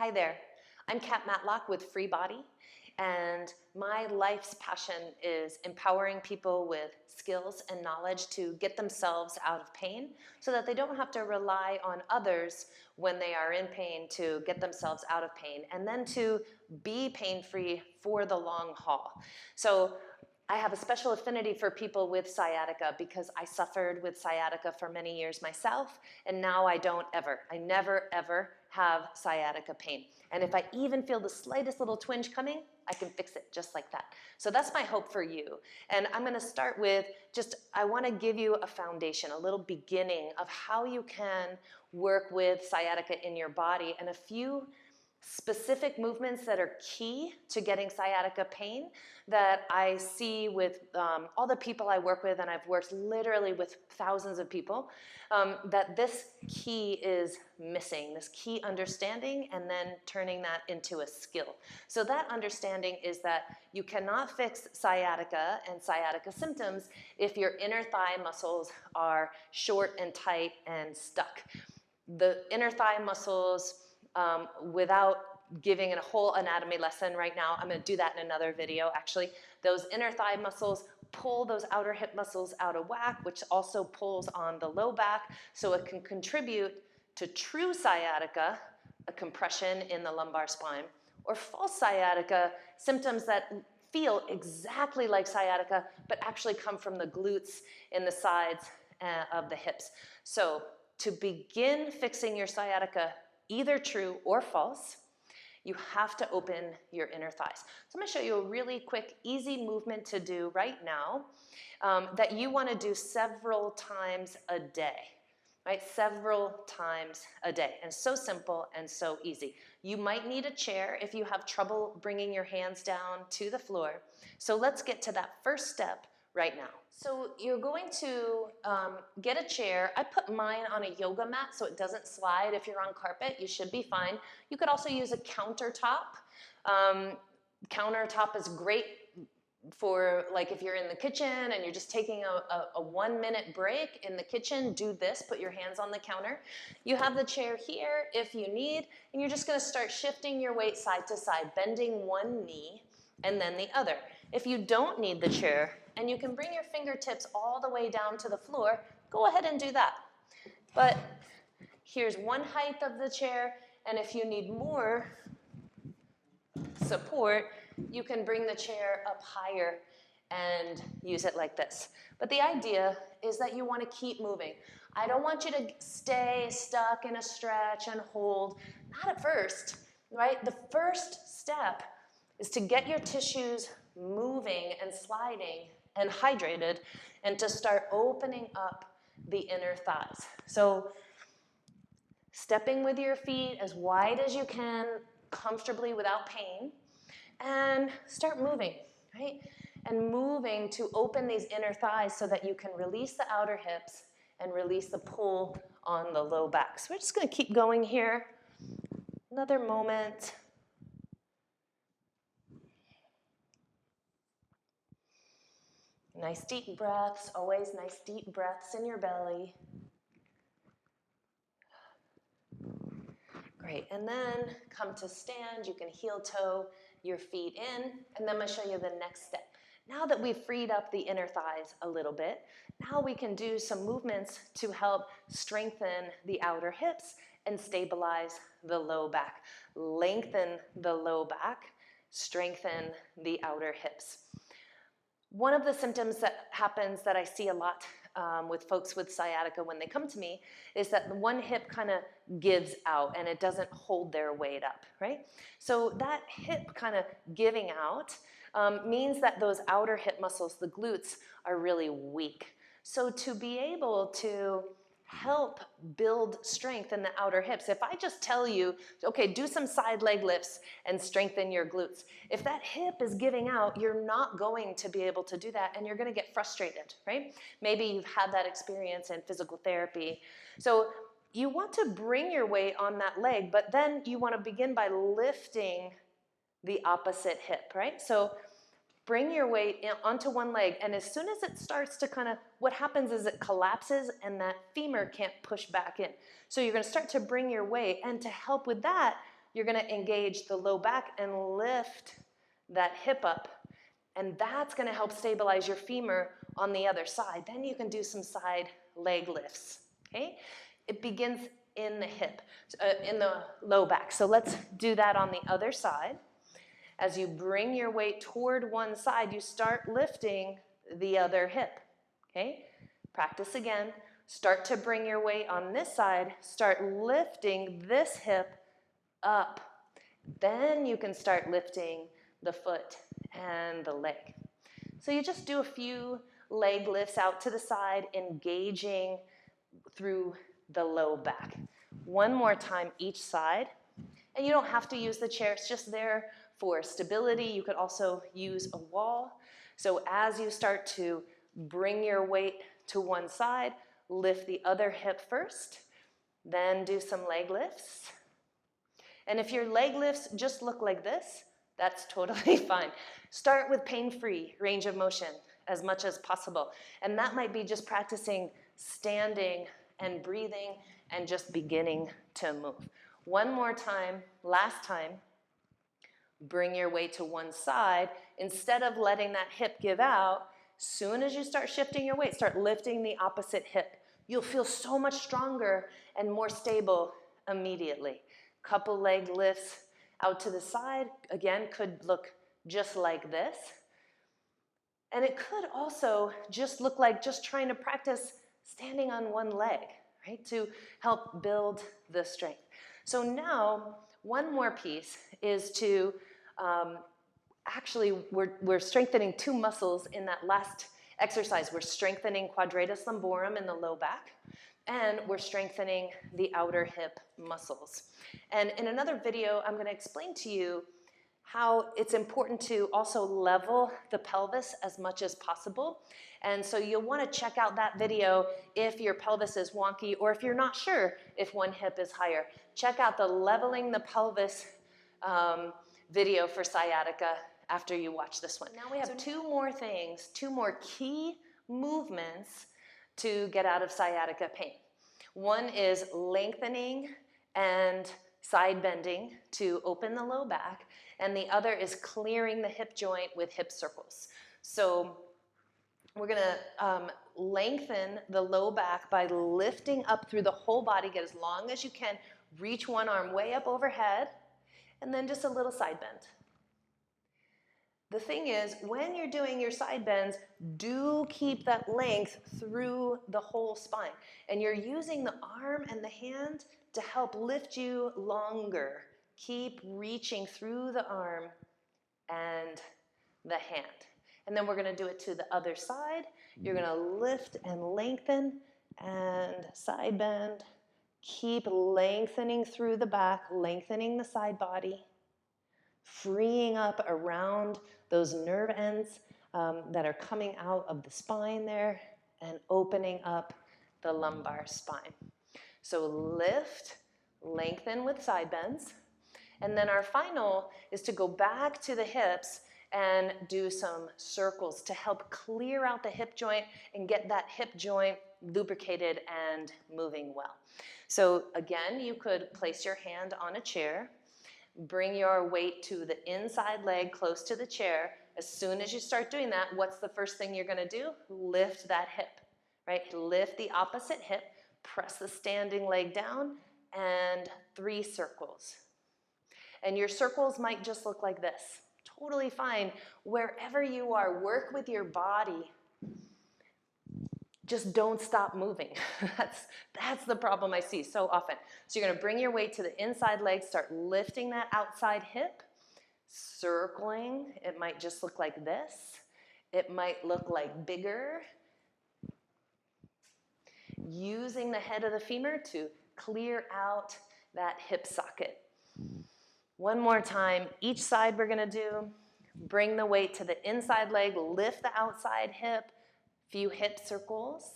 Hi there, I'm Kat Matlock with Free Body, and my life's passion is empowering people with skills and knowledge to get themselves out of pain so that they don't have to rely on others when they are in pain to get themselves out of pain, and then to be pain-free for the long haul. So I have a special affinity for people with sciatica because I suffered with sciatica for many years myself, and now I never ever have sciatica pain. And if I even feel the slightest little twinge coming, I can fix it just like that. So that's my hope for you. And I'm gonna start with I wanna give you a foundation, a little beginning of how you can work with sciatica in your body, and a few specific movements that are key to getting sciatica pain that I see with all the people I work with, and I've worked literally with thousands of people, that this key is missing, this key understanding, and then turning that into a skill. So that understanding is that you cannot fix sciatica and sciatica symptoms if your inner thigh muscles are short and tight and stuck. The inner thigh muscles, without giving it a whole anatomy lesson right now, I'm going to do that in another video actually. Those inner thigh muscles pull those outer hip muscles out of whack, which also pulls on the low back, so it can contribute to true sciatica, a compression in the lumbar spine, or false sciatica, symptoms that feel exactly like sciatica but actually come from the glutes in the sides of the hips. So to begin fixing your sciatica, either true or false, you have to open your inner thighs. So I'm going to show you a really quick, easy movement to do right now that you want to do several times a day, right? Several times a day. And so simple and so easy. You might need a chair if you have trouble bringing your hands down to the floor. So let's get to that first step right now. So you're going to get a chair. I put mine on a yoga mat so it doesn't slide. If you're on carpet, you should be fine. You could also use a countertop. Countertop is great for, like, if you're in the kitchen and you're just taking a 1-minute break in the kitchen, do this, put your hands on the counter. You have the chair here if you need, and you're just gonna start shifting your weight side to side, bending one knee and then the other. If you don't need the chair, and you can bring your fingertips all the way down to the floor, go ahead and do that. But here's one height of the chair, and if you need more support, you can bring the chair up higher and use it like this. But the idea is that you want to keep moving. I don't want you to stay stuck in a stretch and hold. Not at first, right? The first step is to get your tissues moving and sliding and hydrated, and to start opening up the inner thighs. So stepping with your feet as wide as you can, comfortably without pain, and start moving, right? And moving to open these inner thighs so that you can release the outer hips and release the pull on the low back. So we're just going to keep going here. Another moment. Nice deep breaths, always nice deep breaths in your belly. Great, and then come to stand. You can heel toe your feet in, and then I'm going to show you the next step. Now that we've freed up the inner thighs a little bit, now we can do some movements to help strengthen the outer hips and stabilize the low back. Lengthen the low back, strengthen the outer hips. One of the symptoms that happens that I see a lot with folks with sciatica when they come to me is that the one hip kind of gives out and it doesn't hold their weight up, right? So that hip kind of giving out means that those outer hip muscles, the glutes, are really weak. So to be able to help build strength in the outer hips. If I just tell you, okay, do some side leg lifts and strengthen your glutes, if that hip is giving out, you're not going to be able to do that, and you're going to get frustrated, right? Maybe you've had that experience in physical therapy. So you want to bring your weight on that leg, but then you want to begin by lifting the opposite hip, right? So bring your weight onto one leg, and as soon as it starts to kind of, what happens is it collapses and that femur can't push back in. So you're going to start to bring your weight, and to help with that, you're going to engage the low back and lift that hip up. And that's going to help stabilize your femur on the other side. Then you can do some side leg lifts, okay? It begins in the hip, in the low back. So let's do that on the other side. As you bring your weight toward one side, you start lifting the other hip, okay? Practice again. Start to bring your weight on this side. Start lifting this hip up. Then you can start lifting the foot and the leg. So you just do a few leg lifts out to the side, engaging through the low back. One more time each side. And you don't have to use the chair, it's just there for stability. You could also use a wall. So as you start to bring your weight to one side, lift the other hip first, then do some leg lifts. And if your leg lifts just look like this, that's totally fine. Start with pain-free range of motion as much as possible. And that might be just practicing standing and breathing and just beginning to move. One more time, last time, bring your weight to one side. Instead of letting that hip give out, soon as you start shifting your weight, start lifting the opposite hip. You'll feel so much stronger and more stable immediately. Couple leg lifts out to the side, again, could look just like this. And it could also just look like just trying to practice standing on one leg, right, to help build the strength. So now, one more piece is to, actually, we're strengthening two muscles in that last exercise. We're strengthening quadratus lumborum in the low back, and we're strengthening the outer hip muscles. And in another video, I'm going to explain to you how it's important to also level the pelvis as much as possible. And so you'll want to check out that video if your pelvis is wonky or if you're not sure if one hip is higher. Check out the leveling the pelvis video for sciatica after you watch this one. Now we have two more things, two more key movements to get out of sciatica pain. One is lengthening and side bending to open the low back, and the other is clearing the hip joint with hip circles. So we're gonna lengthen the low back by lifting up through the whole body, get as long as you can, reach one arm way up overhead, and then just a little side bend. The thing is, when you're doing your side bends, do keep that length through the whole spine. And you're using the arm and the hand to help lift you longer. Keep reaching through the arm and the hand. And then we're going to do it to the other side. You're going to lift and lengthen and side bend. Keep lengthening through the back, lengthening the side body, freeing up around those nerve ends that are coming out of the spine there and opening up the lumbar spine. So lift, lengthen with side bends. And then our final is to go back to the hips and do some circles to help clear out the hip joint and get that hip joint lubricated and moving well. So again, you could place your hand on a chair, bring your weight to the inside leg close to the chair. As soon as you start doing that, what's the first thing you're going to do? Lift that hip, right? Lift the opposite hip, press the standing leg down, and 3 circles. And your circles might just look like this. Totally fine. Wherever you are, work with your body. Just don't stop moving. That's the problem I see so often. So you're going to bring your weight to the inside leg, start lifting that outside hip, circling. It might just look like this. It might look like bigger. Using the head of the femur to clear out that hip socket. One more time, each side we're going to do. Bring the weight to the inside leg, lift the outside hip, few hip circles.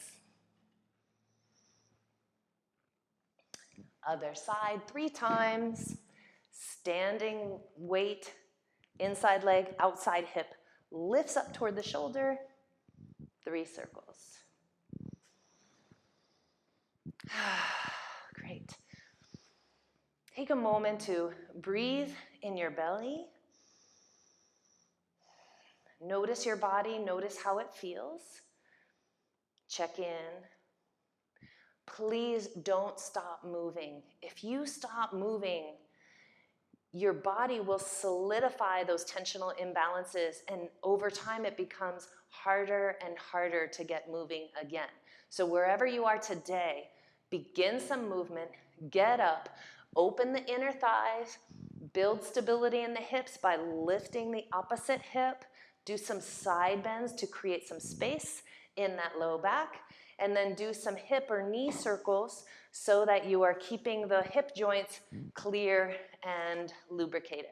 Other side 3 times. Standing weight, inside leg, outside hip. Lifts up toward the shoulder. 3 circles. Great. Hey, take a moment to breathe in your belly. Notice your body, notice how it feels. Check in. Please don't stop moving. If you stop moving, your body will solidify those tensional imbalances, and over time it becomes harder and harder to get moving again. So wherever you are today, begin some movement, get up, open the inner thighs, build stability in the hips by lifting the opposite hip, do some side bends to create some space in that low back, and then do some hip or knee circles so that you are keeping the hip joints clear and lubricated.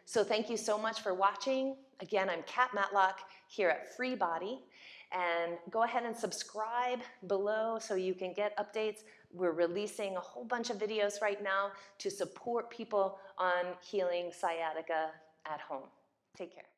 So thank you so much for watching. Again, I'm Kat Matlock here at Free Body, and go ahead and subscribe below so you can get updates. We're releasing a whole bunch of videos right now to support people on healing sciatica at home. Take care.